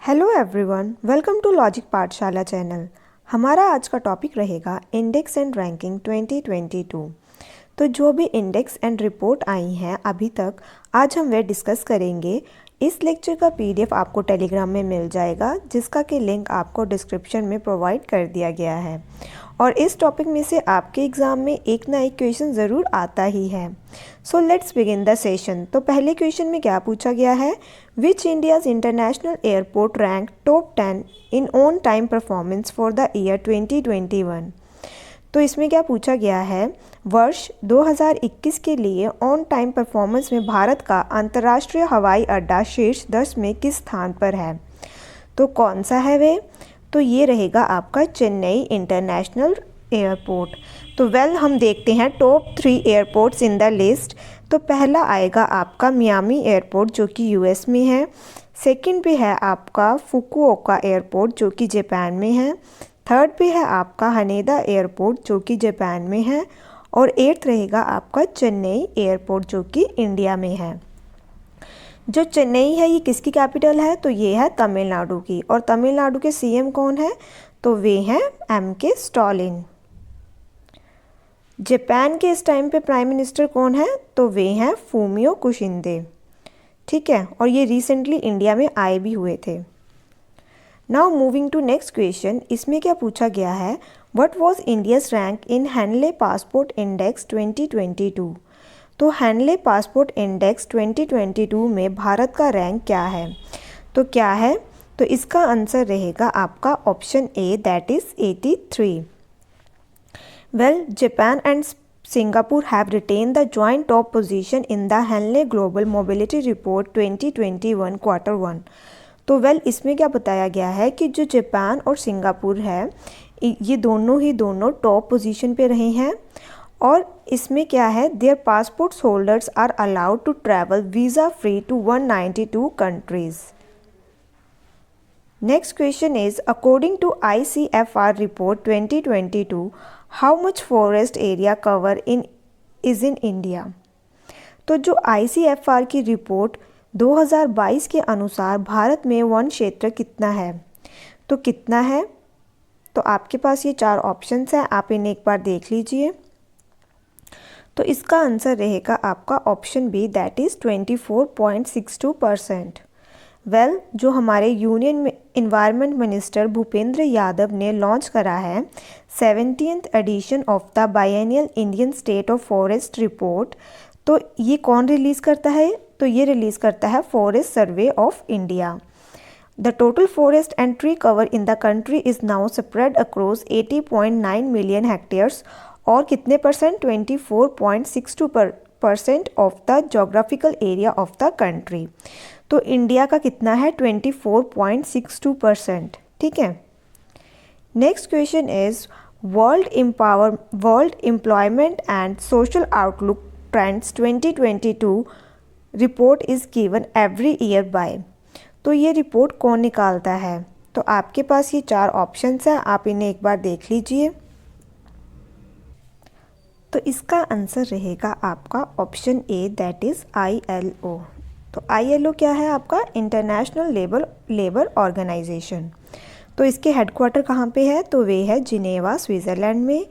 Hello everyone, welcome to Logic Pathshala channel. हमारा आज का टॉपिक रहेगा इंडेक्स एंड रैंकिंग 2022। तो जो भी इंडेक्स एंड रिपोर्ट आई हैं अभी तक, आज हम वे डिस्कस करेंगे। इस लेक्चर का पीडीएफ आपको टेलीग्राम में मिल जाएगा, जिसका कि लिंक आपको डिस्क्रिप्शन में प्रोवाइड कर दिया गया है। और इस टॉपिक में से आपके एग्ज़ाम में एक ना एक क्वेश्चन ज़रूर आता ही है। So let's begin the session. तो पहले क्वेश्चन में क्या पूछा गया है, which India's international airport rank top 10 in on time performance for the year 2021। तो इसमें क्या पूछा गया है, वर्ष 2021 के लिए ऑन टाइम परफॉर्मेंस में भारत का अंतर्राष्ट्रीय हवाई अड्डा शीर्ष 10 में किस स्थान पर है। तो कौन सा है वे, तो ये रहेगा आपका चेन्नई इंटरनेशनल एयरपोर्ट। तो हम देखते हैं top 3 airports in the list. तो पहला आएगा आपका मियामी एयरपोर्ट जो कि यूएस में है। सेकंड पे है आपका फुकुओका एयरपोर्ट जो कि जापान में है। थर्ड पे है आपका हनेदा एयरपोर्ट जो कि जापान में है। और एट्थ रहेगा आपका चेन्नई एयरपोर्ट जो कि इंडिया में है। जो चेन्नई है ये किसकी कैपिटल है, तो ये है तमिलनाडु की। और तमिलनाडु के सीएम कौन है, तो वे हैं एम.के. स्टालिन। जापान के इस टाइम पे प्राइम मिनिस्टर कौन है, तो वे हैं फूमियो किशिंदे। ठीक है, और ये रिसेंटली इंडिया में आए भी हुए थे। Now moving to next question. इसमें क्या पूछा गया है, what was India's rank in Henley passport index 2022। तो हैनले पासपोर्ट इंडेक्स 2022 में भारत का रैंक क्या है, तो क्या है, तो इसका आंसर रहेगा आपका option A, that is 83। Japan and Singapore have retained the joint top position in the Hanley Global Mobility Report 2021 Q1। तो इसमें क्या बताया गया है कि जो जापान और सिंगापुर है ये दोनों टॉप पोजीशन पे रहे हैं। और इसमें क्या है, there passports holders are allowed to travel visa free to 192 countries. Next question is, according to ICFR report 2022, how much forest area cover is in India. तो जो ICFR की रिपोर्ट 2022 के अनुसार भारत में वन क्षेत्र कितना है, तो कितना है, तो आपके पास ये 4 ऑप्शंस हैं, आप इन्हें एक बार देख लीजिए। तो इसका आंसर रहेगा आपका ऑप्शन बी, दैट इज़ 24.62%। जो हमारे यूनियन में इन्वायरमेंट मिनिस्टर भूपेंद्र यादव ने लॉन्च करा है 17th edition of the biennial Indian state of forest report. तो ये कौन रिलीज़ करता है, तो ये रिलीज़ करता है forest survey of India. The total forest and tree cover in the country is now spread across 80.9 million hectares. और कितने percent, 24.62% of the geographical area of the country. तो इंडिया का कितना है, 24.62%। ठीक है। Next question is, world employment and social outlook trends 2022 report is given every year by. तो ये रिपोर्ट कौन निकालता है, तो आपके पास ये 4 ऑप्शंस हैं, आप इन्हें एक बार देख लीजिए। तो इसका आंसर रहेगा आपका option A, that is ILO। तो ILO क्या है, आपका इंटरनेशनल लेबर ऑर्गेनाइजेशन। तो इसके हेडक्वार्टर कहाँ पे है, तो वे है जिनेवा स्विट्ज़रलैंड में।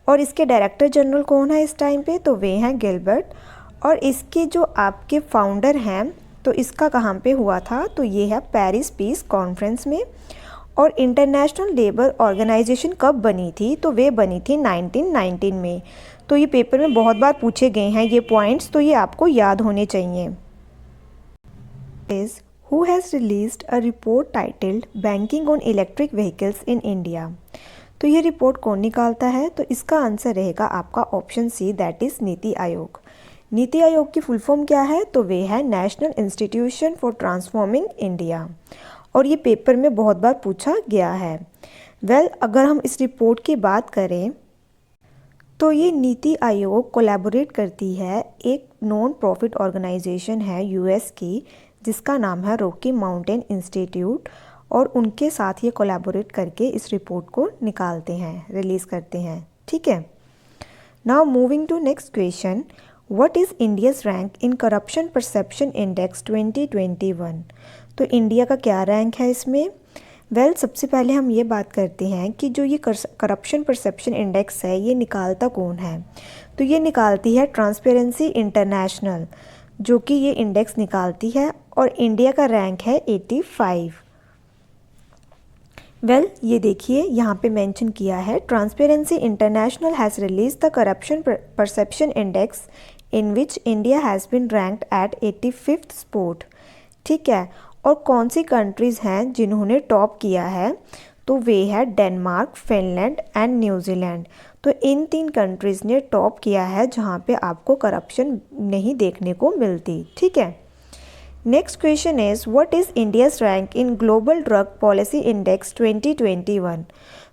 और इसके डायरेक्टर जनरल कौन है इस टाइम पे, तो वे हैं गिलबर्ट। और इसके जो आपके फाउंडर हैं, तो इसका कहाँ पे हुआ था, तो ये है पेरिस पीस कॉन्फ्रेंस में। और इंटरनेशनल लेबर ऑर्गेनाइजेशन कब बनी थी, तो वे बनी थी 1919 में। तो ये पेपर में बहुत बार पूछे गए हैं ये पॉइंट्स, तो ये आपको याद होने चाहिए। Is who has released a report titled banking on electric vehicles in India. तो ये रिपोर्ट कौन निकालता है, तो इसका आंसर रहेगा आपका option C, that is NITI Aayog. NITI Aayog की फुल फॉर्म क्या है, तो वे है national institution for transforming India. और ये पेपर में बहुत बार पूछा गया है। अगर हम इस रिपोर्ट की बात करें, तो ये नीति आयोग कोलैबोरेट करती है एक नॉन प्रॉफिट ऑर्गेनाइजेशन है यूएस की, जिसका नाम है रॉकी माउंटेन इंस्टीट्यूट। और उनके साथ ये कोलैबोरेट करके इस रिपोर्ट को निकालते हैं, रिलीज़ करते हैं। ठीक है। Now moving to next question, what is India's rank in corruption perception index 2021। तो इंडिया का क्या रैंक है इसमें? वेल, सबसे पहले हम ये बात करते हैं कि जो ये करप्शन परसेप्शन इंडेक्स है ये निकालता कौन है। तो ये निकालती है ट्रांसपेरेंसी इंटरनेशनल, जो कि ये इंडेक्स निकालती है, और इंडिया का रैंक है 85। वेल, ये देखिए यहाँ पे मेंशन किया है, transparency international has release the corruption perception index in which India has been ranked at 85th spot. ठीक है, और कौन सी कंट्रीज़ हैं जिन्होंने टॉप किया है? तो वे है डेनमार्क, फिनलैंड एंड न्यूजीलैंड। तो इन 3 कंट्रीज़ ने टॉप किया है जहाँ पे आपको करप्शन नहीं देखने को मिलती। ठीक है, next question is what is India's rank in global drug policy index 2021।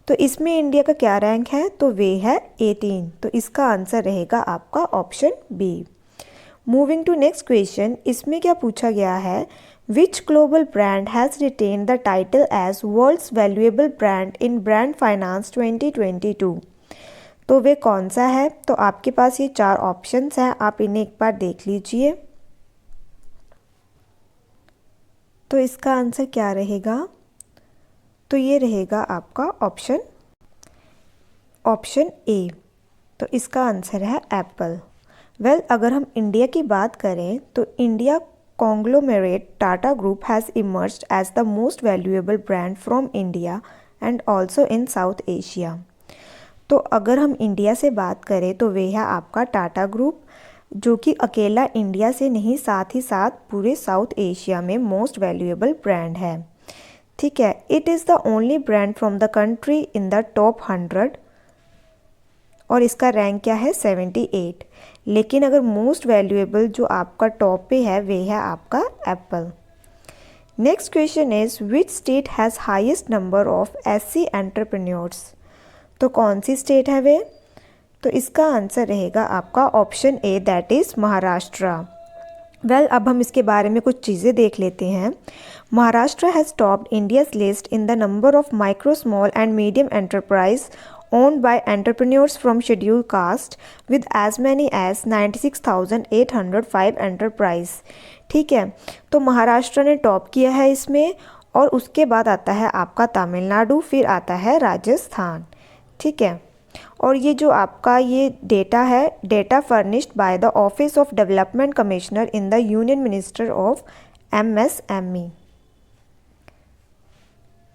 तो इसमें इंडिया का क्या रैंक है? तो वे है 18। तो इसका आंसर रहेगा आपका option B. Moving to next question, इसमें क्या पूछा गया है? Which global brand has retain the title as world's valuable brand in brand finance 2022। तो वे कौन सा है? तो आपके पास ये 4 ऑप्शंस हैं, आप इन्हें एक बार देख लीजिए। तो इसका आंसर क्या रहेगा? तो ये रहेगा आपका ऑप्शन ए। तो इसका आंसर है एप्पल। वेल, अगर हम इंडिया की बात करें तो India conglomerate Tata group has emerged as the most valuable brand from India and also in South Asia. तो अगर हम इंडिया से बात करें तो वे है आपका टाटा ग्रुप, जो कि अकेला इंडिया से नहीं, साथ ही साथ पूरे साउथ एशिया में मोस्ट वैल्यूएबल ब्रांड है। ठीक है, it is the only brand from the country in the top 100, और इसका रैंक क्या है? 78। लेकिन अगर मोस्ट वैल्यूएबल जो आपका टॉप पे है वे है आपका Apple. Next question is which state has highest number of SC entrepreneurs. तो कौन सी स्टेट है वे? तो इसका आंसर रहेगा आपका option A, that is Maharashtra. Well, अब हम इसके बारे में कुछ चीज़ें देख लेते हैं। Maharashtra has topped India's list in the number of micro, small and medium enterprise owned by entrepreneurs from scheduled caste with as many as 96,805 enterprise। ठीक है, तो महाराष्ट्र ने टॉप किया है इसमें, और उसके बाद आता है आपका तमिलनाडु, फिर आता है राजस्थान। ठीक है, और ये जो आपका ये डेटा है, data furnished by the office of development commissioner in the union minister of MSME।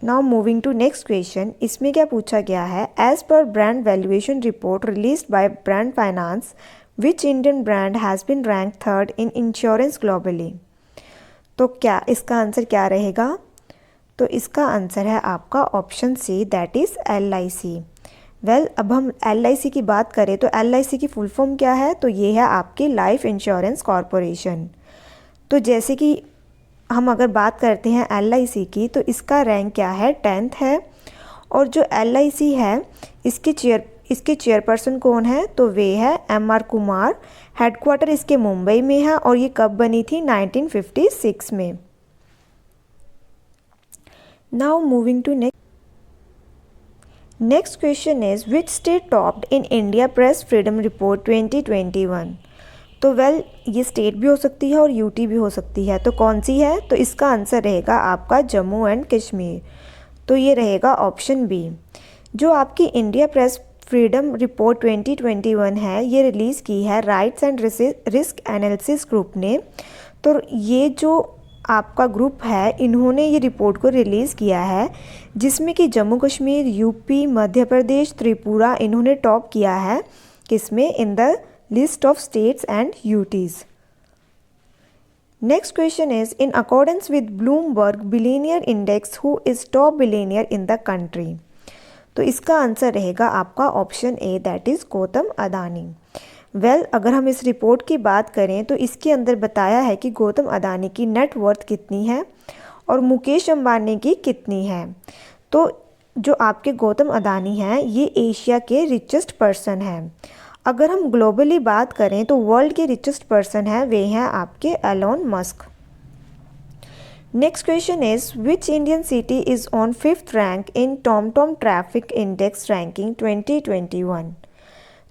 Now moving to next question, इसमें क्या पूछा गया है? As per brand valuation report release by brand finance which Indian brand has been rank 3rd in insurance globally. तो क्या इसका answer क्या रहेगा? तो इसका आंसर है आपका option C, that is LIC। Well, अब हम LIC की बात करें तो LIC की फुल फॉर्म क्या है? तो ये है आपकी लाइफ इंश्योरेंस कॉरपोरेशन। तो जैसे कि हम अगर बात करते हैं LIC की, तो इसका रैंक क्या है? 10th है। और जो LIC है इसके चेयरपर्सन कौन है? तो वे है MR कुमार। हेडक्वार्टर इसके मुंबई में है, और ये कब बनी थी? 1956 में। Now moving to next question is which state topped in India press freedom report 2021। तो वेल, ये स्टेट भी हो सकती है और UT भी हो सकती है। तो कौन सी है? तो इसका आंसर रहेगा आपका जम्मू एंड कश्मीर। तो ये रहेगा ऑप्शन बी। जो आपकी इंडिया प्रेस फ्रीडम रिपोर्ट 2021 है, ये रिलीज़ की है rights and risk analysis group ने। तो ये जो आपका ग्रुप है, इन्होंने ये रिपोर्ट को रिलीज़ किया है, जिसमें कि जम्मू कश्मीर, UP, मध्य प्रदेश, त्रिपुरा इन्होंने टॉप किया है। किसमें? In the list of states and UTs. Next question is in accordance with Bloomberg Billionaire Index, who is top billionaire in the country। तो इसका आंसर रहेगा आपका option A, that is Gautam Adani. Well, अगर हम इस रिपोर्ट की बात करें तो इसके अंदर बताया है कि गौतम अदानी की नेट वर्थ कितनी है और मुकेश अंबानी की कितनी है। तो जो आपके गौतम अदानी हैं, ये एशिया के रिचेस्ट पर्सन हैं। अगर हम ग्लोबली बात करें तो वर्ल्ड के रिचेस्ट पर्सन हैं, वे हैं आपके Elon Musk. Next question is which Indian city is on 5th rank in TomTom traffic index ranking 2021।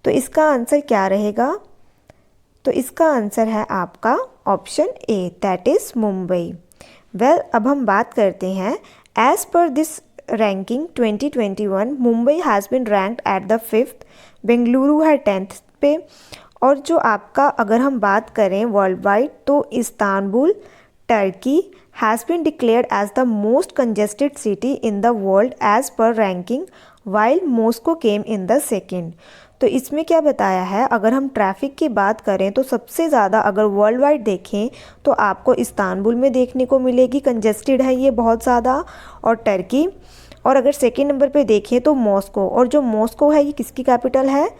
तो इसका आंसर क्या रहेगा? तो इसका आंसर है आपका option A, that is Mumbai. अब हम बात करते हैं as per this ranking 2021 Mumbai has been ranked at the 5th, Bengaluru है 10th पे। और जो आपका अगर हम बात करें वर्ल्ड वाइड तो Istanbul Turkey has been declared as the most congested city in the world as per ranking while Moscow came in the second. तो इसमें क्या बताया है, अगर हम ट्रैफिक की बात करें तो सबसे ज़्यादा अगर वर्ल्ड वाइड देखें तो आपको इस्तांबुल में देखने को मिलेगी, कंजेस्टेड है ये बहुत ज़्यादा, और टर्की। और अगर सेकेंड नंबर पे देखें तो मॉस्को, और जो मॉस्को है ये किसकी कैपिटल है,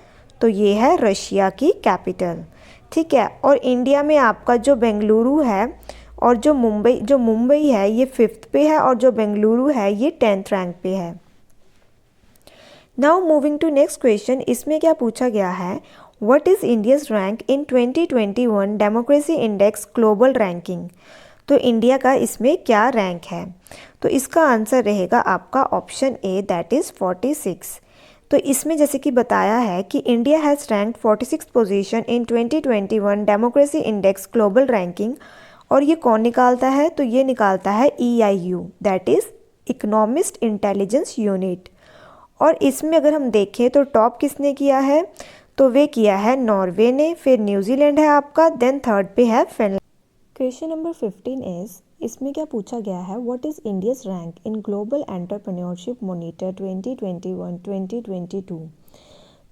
तो ये है रशिया की कैपिटल। ठीक है, और इंडिया में आपका जो बेंगलुरु है और जो मुंबई है ये 5th पे है, और जो बेंगलुरु है ये 10th रैंक पे है। Now moving to next question, इसमें क्या पूछा गया है, what is India's rank in 2021 democracy index global ranking. तो इंडिया का इसमें क्या रैंक है, तो इसका आंसर रहेगा आपका ऑप्शन ए, दैट इज़ 46। तो इसमें जैसे कि बताया है कि India has rank 46 position in 2021 democracy index global ranking. और ये कौन निकालता है, तो ये निकालता है EIU, that is economist intelligence unit. और इसमें अगर हम देखें तो टॉप किसने किया है, तो वे किया है नॉर्वे ने, फिर न्यूजीलैंड है आपका, देन थर्ड पे है फिनलैंड। क्वेश्चन नंबर 15 इज, इसमें क्या पूछा गया है, what is India's rank in global entrepreneurship monitor 2021-2022।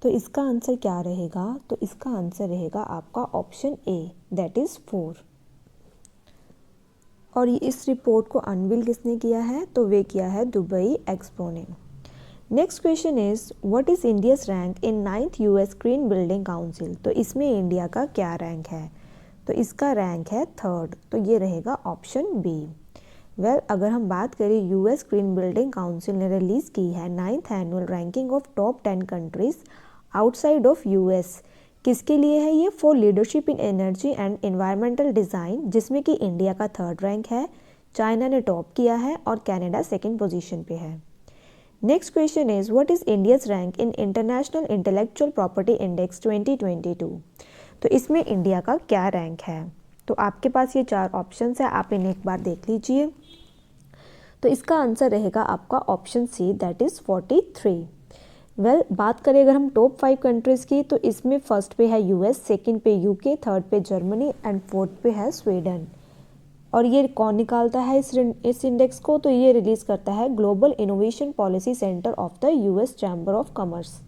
तो इसका आंसर क्या रहेगा, तो इसका आंसर रहेगा आपका ऑप्शन ए, दैट इज़ 4। और इस रिपोर्ट को अनवील किसने किया है, तो वे किया है दुबई एक्सपो ने। Next question is, what is India's rank in 9th US green building council. तो इसमें इंडिया का क्या रैंक है, तो इसका रैंक है 3rd, तो ये रहेगा ऑप्शन बी। अगर हम बात करें US ग्रीन बिल्डिंग काउंसिल ने रिलीज़ की है 9th annual ranking of top 10 countries outside of US। किसके लिए है ये, for leadership in energy and environmental design, जिसमें कि इंडिया का 3rd रैंक है, चाइना ने टॉप किया है और कनाडा 2nd पोजीशन पे है। Next question is, what is India's rank in international intellectual property index 2022। तो इसमें इंडिया का क्या रैंक है, तो आपके पास ये 4 ऑप्शंस है, आप इन्हें एक बार देख लीजिए। तो इसका आंसर रहेगा आपका ऑप्शन सी, दैट इज़ 43। बात करें अगर हम टॉप 5 कंट्रीज़ की, तो इसमें फर्स्ट पे है US, सेकंड पे UK, थर्ड पे जर्मनी एंड फोर्थ पे है स्वीडन। और ये कौन निकालता है इस इंडेक्स को, तो ये रिलीज़ करता है global innovation policy centre of the US chamber of commerce.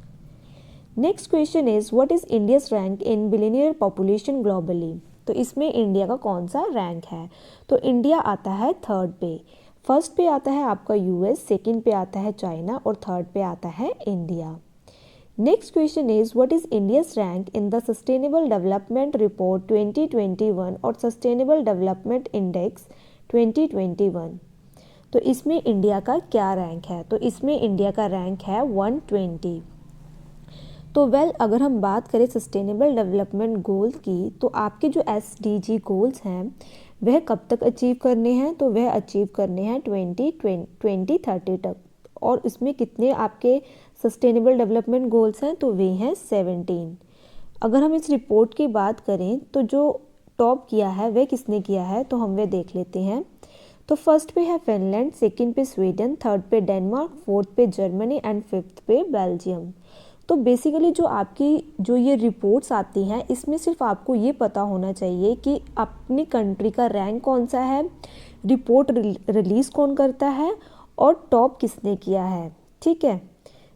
Next question is, what is India's rank in billionaire population globally. तो इसमें इंडिया का कौन सा रैंक है, तो इंडिया आता है 3rd पे। फर्स्ट पे आता है आपका US, सेकंड पे आता है चाइना और थर्ड पे आता है India. Next question is, what is India's rank in the sustainable development report 2021 और सस्टेनेबल डेवलपमेंट इंडेक्स 2021। तो इसमें इंडिया का क्या रैंक है, तो इसमें इंडिया का रैंक है 120। तो अगर हम बात करें सस्टेनेबल डेवलपमेंट गोल की, तो आपके जो SDG गोल्स हैं वह कब तक अचीव करने हैं, तो वह अचीव करने हैं 2030 तक। और इसमें कितने आपके सस्टेनेबल डेवलपमेंट गोल्स हैं, तो वे हैं 17। अगर हम इस रिपोर्ट की बात करें तो जो टॉप किया है वह किसने किया है, तो हम वह देख लेते हैं। तो फर्स्ट पे है फिनलैंड, सेकंड पे स्वीडन, थर्ड पे डेनमार्क, फोर्थ पे जर्मनी एंड फिफ्थ पे बेल्जियम। तो बेसिकली जो ये रिपोर्ट्स आती हैं, इसमें सिर्फ आपको ये पता होना चाहिए कि अपनी कंट्री का रैंक कौन सा है, रिपोर्ट रिलीज़ कौन करता है और टॉप किसने किया है। ठीक है।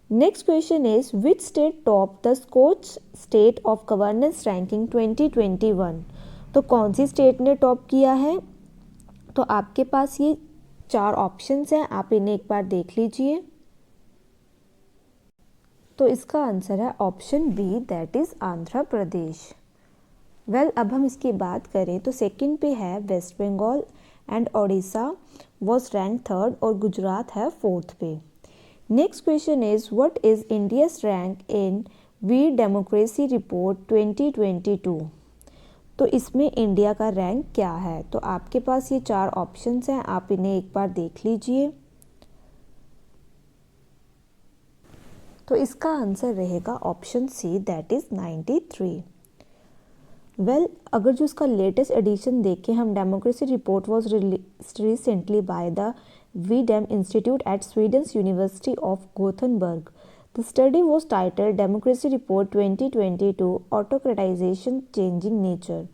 Next question is, which state top the Skoch state of governance ranking 2021। तो कौन सी स्टेट ने टॉप किया है, तो आपके पास ये 4 ऑप्शंस हैं, आप इन्हें एक बार देख लीजिए। तो इसका आंसर है option B, that is Andhra Pradesh. अब हम इसकी बात करें तो सेकंड पे है waste Bengal and Odisha was rank 3rd और गुजरात है 4th पे। Next question is, what is India's rank in V democracy report 2022। तो इसमें इंडिया का रैंक क्या है, तो आपके पास ये 4 ऑप्शंस हैं, आप इन्हें एक बार देख लीजिए। तो इसका आंसर रहेगा ऑप्शन सी, दैट इज़ 93। अगर जो इसका लेटेस्ट एडिशन देखें हम, democracy report was released recently by the VDem institute at Sweden's university of Gothenburg. The study was titled democracy report 2022 autocratization changing nature.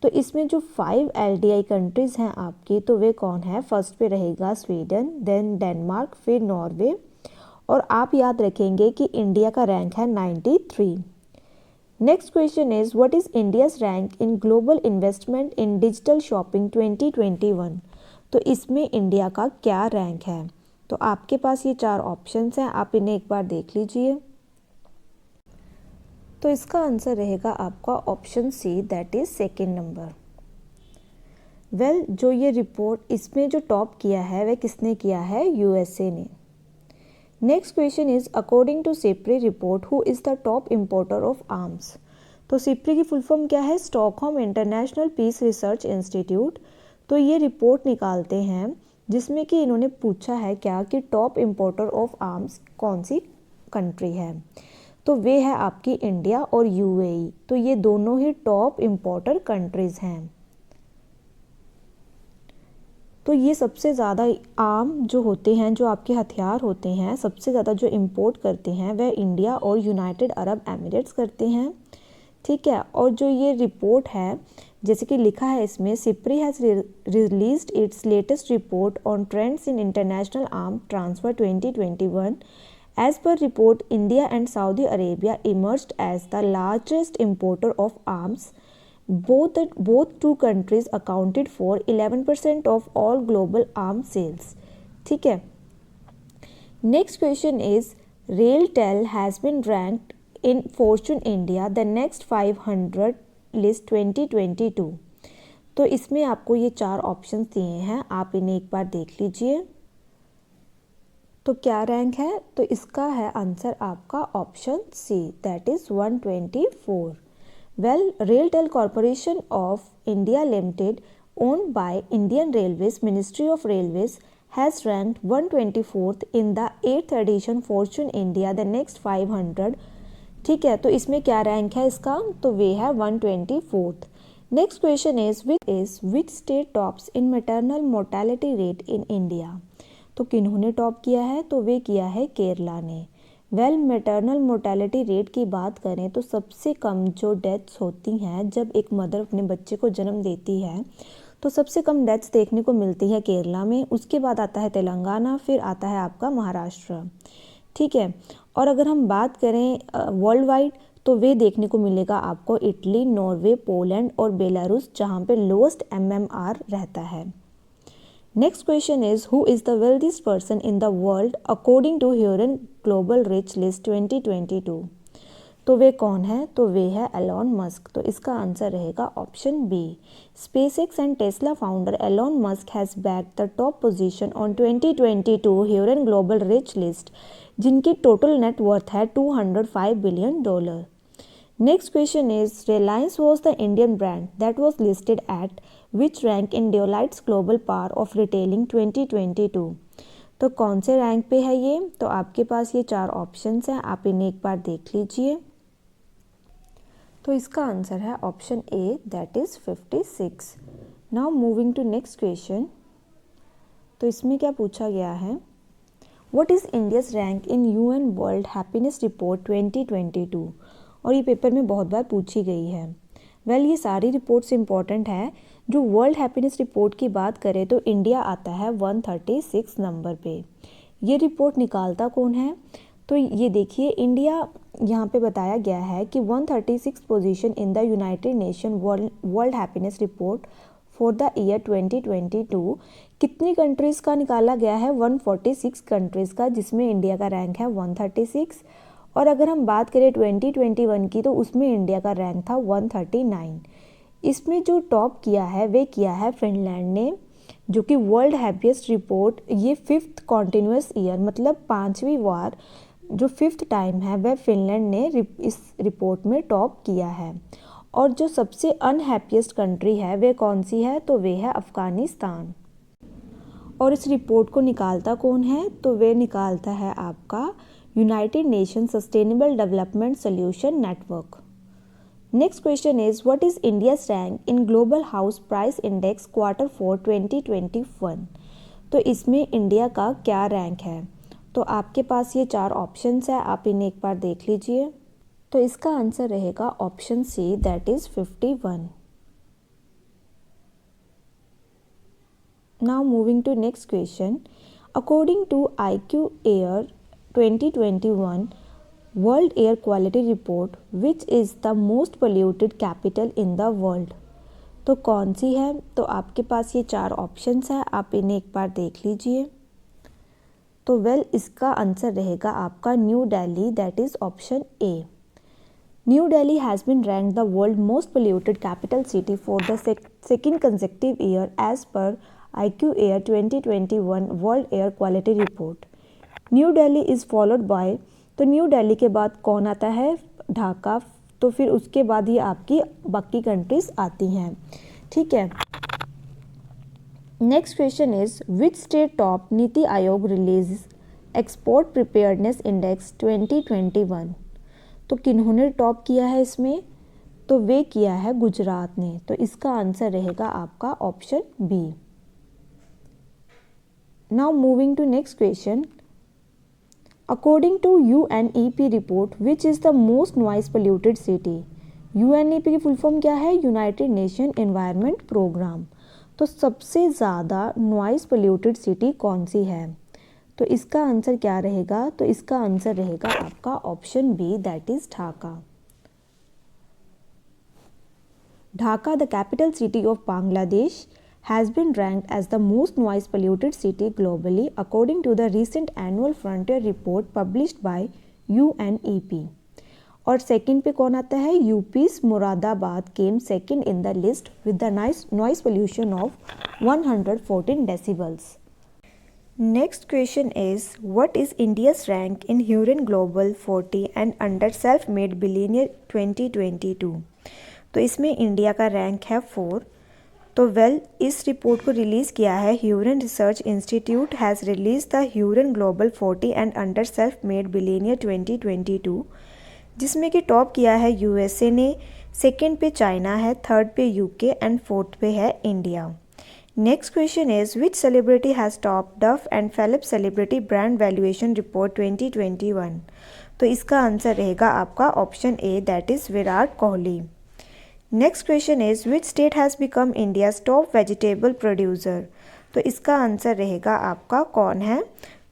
तो इसमें जो 5 LDI कंट्रीज़ हैं आपकी, तो वे कौन है? फर्स्ट पे रहेगा स्वीडन, देन डेनमार्क, फिर नॉर्वे, और आप याद रखेंगे कि इंडिया का रैंक है 93. Next question is what is India's rank in global investment in digital shopping 2021. तो इसमें इंडिया का क्या रैंक है? तो आपके पास ये 4 ऑप्शंस हैं, आप इन्हें एक बार देख लीजिए. तो इसका आंसर रहेगा आपका option C, that is second number. जो ये रिपोर्ट इसमें जो टॉप किया है वह किसने किया है? USA ने. Next question is according to SIPRI report who is the top importer of arms. तो सिप्री की फुल फॉर्म क्या है? Stockholm international peace research institute. तो ये रिपोर्ट निकालते हैं जिसमें कि इन्होंने पूछा है क्या कि टॉप इम्पोर्टर ऑफ आर्म्स कौन सी कंट्री है. तो वे है आपकी इंडिया और UAE. तो ये दोनों ही टॉप इम्पोर्टर कंट्रीज़ हैं. तो ये सबसे ज़्यादा आर्म जो होते हैं, जो आपके हथियार होते हैं, सबसे ज़्यादा जो इंपोर्ट करते हैं वह इंडिया और यूनाइटेड अरब एमिरेट्स करते हैं. ठीक है. और जो ये रिपोर्ट है, जैसे कि लिखा है इसमें, SIPRI has released it's latest report on trends in international arm transfer 2021. As per report, India and Saudi Arabia emerged as the largest importer of arms. Both two countries accounted for 11% of all global arms sales. ठीक है. Next question is RailTel has been ranked in Fortune India the next 500 list 2022. तो इसमें आपको ये 4 options दिए हैं, आप इन्हें एक बार देख लीजिए. तो क्या रैंक है? तो इसका है आंसर आपका option C, that is 124. RailTel corporation of India limited owned by Indian railways ministry of railways has ranked 124th in the 8th edition Fortune India the next 500. ठीक है. तो इसमें क्या रैंक है इसका? तो वे है 124th. Next question is which state tops in maternal mortality rate in India. तो किन्होंने टॉप किया है? तो वे किया है केरला ने. मैटरनल मोर्टेलिटी रेट की बात करें तो सबसे कम जो डेथ्स होती हैं जब एक मदर अपने बच्चे को जन्म देती है, तो सबसे कम डेथ्स देखने को मिलती है केरला में. उसके बाद आता है तेलंगाना, फिर आता है आपका महाराष्ट्र. ठीक है. और अगर हम बात करें वर्ल्ड वाइड, तो वे देखने को मिलेगा आपको इटली, नॉर्वे, पोलैंड और बेलारूस, जहाँ पे लोएस्ट MMR रहता है. Next question is who is the wealthiest person in the world according to Hurun global rich list 2022. तो वे कौन है? तो वे है एलॉन मस्क. तो इसका आंसर रहेगा option B. SpaceX and Tesla founder Elon Musk has bagged the top position on 2022 Hurun global rich list, जिनकी total net worth है $205 billion. Next question is Reliance was the Indian brand that was listed at which rank in Deloitte's Global Power of Retailing 2022. तो कौन से rank पे है ये? तो आपके पास ये 4 ऑप्शंस हैं, आप इन्हें एक बार देख लीजिए. तो इसका आंसर है option A, that is 56. Now moving to next question. तो इसमें क्या पूछा गया है? What is India's rank in UN world happiness report 2022. और ये पेपर में बहुत बार पूछी गई है. ये सारी रिपोर्ट्स इंपॉर्टेंट है. जो वर्ल्ड हैप्पीनेस रिपोर्ट की बात करें तो इंडिया आता है 136 नंबर पे. ये रिपोर्ट निकालता कौन है? तो ये देखिए, इंडिया यहाँ पे बताया गया है कि 136 position in the United nation world happiness report for the year 2022. कितनी कंट्रीज़ का निकाला गया है? 146 कंट्रीज़ का, जिसमें इंडिया का रैंक है 136. और अगर हम बात करें 2021 की, तो उसमें इंडिया का रैंक था 139. इसमें जो टॉप किया है वे किया है फिनलैंड ने, जो कि वर्ल्ड हैप्पीएस्ट रिपोर्ट ये 5th कॉन्टिन्यूस ईयर, मतलब 5वीं बार जो 5th टाइम है वह फिनलैंड ने इस रिपोर्ट में टॉप किया है. और जो सबसे अनहैप्पीएस्ट कंट्री है वे कौन सी है? तो वे है अफ़गानिस्तान. और इस रिपोर्ट को निकालता कौन है? तो वे निकालता है आपका United nation sustainable development solution network. Next question is what is India's rank in global house price index Q4 2021। तो इसमें इंडिया का क्या रैंक है। तो आपके पास ये 4 ऑप्शंस है, आप इन्हें एक बार देख लीजिए। तो इसका आंसर रहेगा option C, that is 51। Now moving to next question. According to IQ Air 2021 world air quality report, which is the most polluted capital in the world. तो कौन सी है। तो आपके पास ये 4 ऑप्शंस है, आप इन्हें एक बार देख लीजिए। तो इसका आंसर रहेगा आपका New Delhi, that is option A. New Delhi has been ranked the world most polluted capital city for the second consecutive year as per IQ Air 2021 world air quality report. New Delhi is followed by, तो न्यू दिल्ली के बाद कौन आता है, ढाका। तो फिर उसके बाद ये आपकी बाकी कंट्रीज आती हैं, ठीक है। Next question is which state top NITI Aayog release export preparedness index 2021। तो किन्होंने टॉप किया है इसमें, तो वे किया है गुजरात ने। तो इसका आंसर रहेगा आपका option B. Now moving to next question. According to UNEP रिपोर्ट, which is the most noise polluted city. UNEP की फुल फॉर्म क्या है, यूनाइटेड नेशन एनवायरनमेंट प्रोग्राम। तो सबसे ज़्यादा नॉइज पोल्यूटेड सिटी कौन सी है। तो इसका आंसर क्या रहेगा, तो इसका आंसर रहेगा आपका option B, that is Dhaka. Dhaka, the capital city of Bangladesh, has been ranked as the most noise polluted city globally according to the recent annual frontier report published by UNEP। और सेकंड पे कौन आता है, यूपी's Moradabad came second in the list with the noise pollution of 114 decibels। Next question is what is India's rank in Hurun Global 40 and Under Self-Made Billionaire 2022। तो इसमें India का rank है 4। तो इस रिपोर्ट को रिलीज़ किया है Hurun research institute has release the Hurun global 40 and under self made billionaire 2022, जिसमें कि टॉप किया है USA ने, सेकंड पे चाइना है, थर्ड पे UK एंड फोर्थ पे है India. Next question is which celebrity has top Duff and Phelps celebrity brand valuation report 2021। तो इसका आंसर रहेगा आपका option A, that is Virat Kohli. Next question is which state has become India's top vegetable producer. तो इसका answer रहेगा आपका कौन है,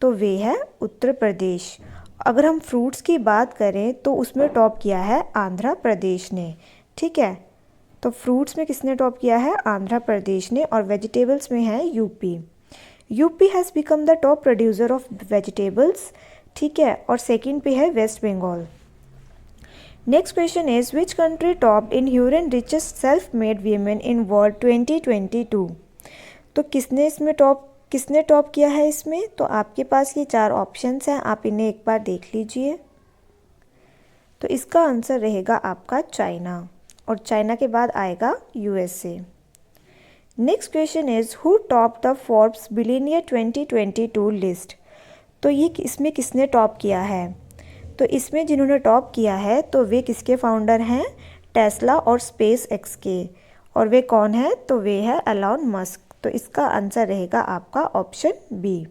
तो वे है उत्तर प्रदेश। अगर हम फ्रूट्स की बात करें तो उसमें टॉप किया है आंध्र प्रदेश ने, ठीक है। तो फ्रूट्स में किसने टॉप किया है, आंध्र प्रदेश ने, और वेजिटेबल्स में है UP. UP has become the top producer of vegetables, ठीक है, और सेकंड पे है waste Bengal. Next question is which country top in Hurun richest self made women in world 2022। तो किसने टॉप किया है इसमें। तो आपके पास ये 4 ऑप्शंस हैं, आप इन्हें एक बार देख लीजिए। तो इसका आंसर रहेगा आपका चाइना, और चाइना के बाद आएगा USA। Next question is who top the Forbes billionaire 2022 list. तो ये इसमें किसने टॉप किया है। तो इसमें जिन्होंने टॉप किया है तो वे किसके फाउंडर हैं, टेस्ला और स्पेस एक्स के, और वे कौन है, तो वे है एलॉन मस्क। तो इसका आंसर रहेगा आपका option B.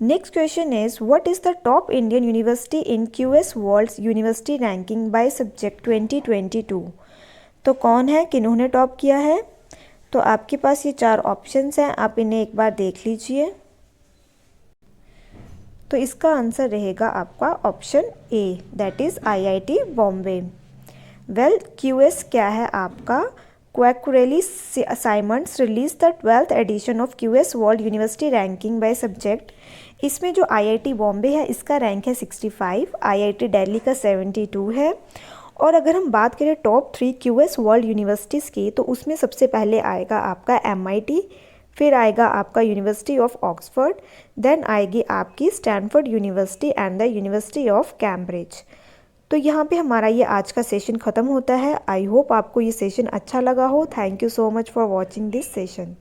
Next question is what is the top Indian university in QS world's university ranking by subject 2022। तो कौन है, किन्होंने टॉप किया है। तो आपके पास ये 4 ऑप्शंस हैं, आप इन्हें एक बार देख लीजिए। तो इसका आंसर रहेगा आपका option A, that is IIT Bombay. QS क्या है आपका, Quacquarelli Symonds release the 12th edition of QS world university ranking by subject. इसमें जो IIT बॉम्बे है इसका रैंक है 65, IIT दिल्ली का 72 है। और अगर हम बात करें टॉप 3 QS वर्ल्ड यूनिवर्सिटीज़ की, तो उसमें सबसे पहले आएगा आपका MIT, फिर आएगा आपका यूनिवर्सिटी ऑफ ऑक्सफोर्ड, देन आएगी आपकी Stanford university and the university of Cambridge. तो यहाँ पे हमारा ये आज का सेशन ख़त्म होता है। आई होप आपको ये सेशन अच्छा लगा हो। Thank you so much for watching this session.